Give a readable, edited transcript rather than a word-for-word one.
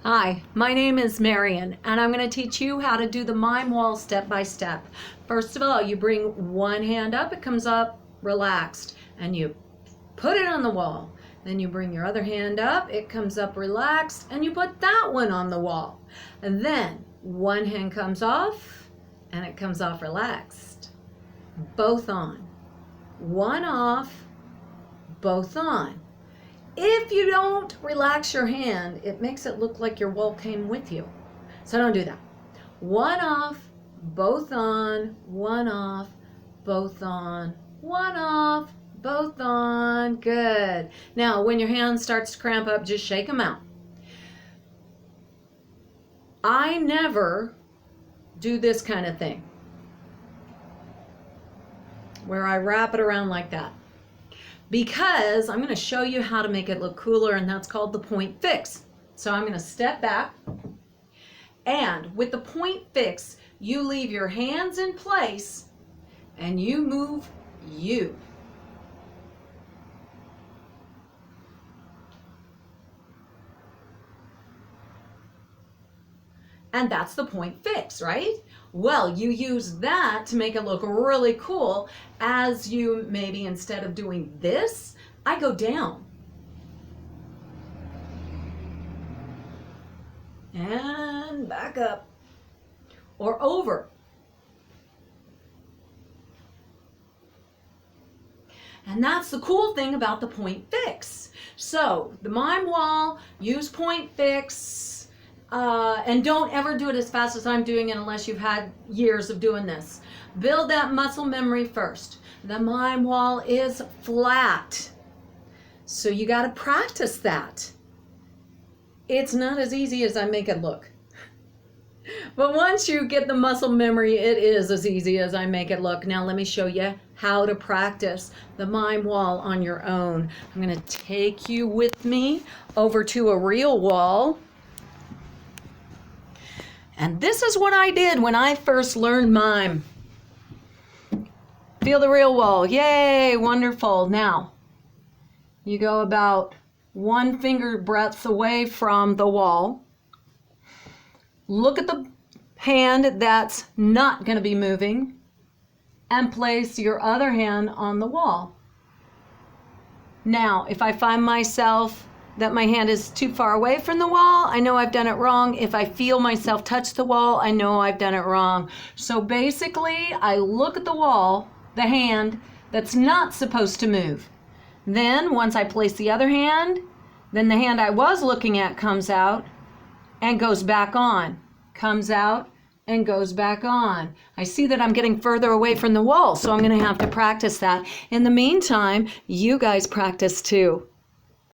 Hi, my name is Marian, and I'm going to teach you how to do the mime wall step by step. First of all, you bring one hand up, it comes up relaxed, and you put it on the wall. Then you bring your other hand up, it comes up relaxed, and you put that one on the wall. And then one hand comes off, and it comes off relaxed. Both on. One off, both on. If you don't relax your hand, it makes it look like your wall came with you. So don't do that. One off, both on, one off, both on, one off, both on. Good. Now, when your hand starts to cramp up, just shake them out. I never do this kind of thing, where I wrap it around like that, because I'm going to show you how to make it look cooler, and that's called the Pointe Fixe. So I'm going to step back, and with the Pointe Fixe, you leave your hands in place and you move you. And that's the Pointe Fixe, right? Well, you use that to make it look really cool, as you maybe, instead of doing this, I go down. And back up. Or over. And that's the cool thing about the Pointe Fixe. So, the mime wall, use Pointe Fixe. And don't ever do it as fast as I'm doing it unless you've had years of doing this. Build that muscle memory first. The mime wall is flat, so you got to practice that. It's not as easy as I make it look. But once you get the muscle memory, it is as easy as I make it look. Now let me show you how to practice the mime wall on your own. I'm going to take you with me over to a real wall. And this is what I did when I first learned mime. Feel the real wall. Yay, wonderful. Now, you go about 1 finger breadth away from the wall. Look at the hand that's not going to be moving, and place your other hand on the wall. Now, if I find myself that my hand is too far away from the wall, I know I've done it wrong. If I feel myself touch the wall, I know I've done it wrong. So basically, I look at the wall, the hand that's not supposed to move. Then, once I place the other hand, then the hand I was looking at comes out and goes back on. Comes out and goes back on. I see that I'm getting further away from the wall, so I'm going to have to practice that. In the meantime, you guys practice too.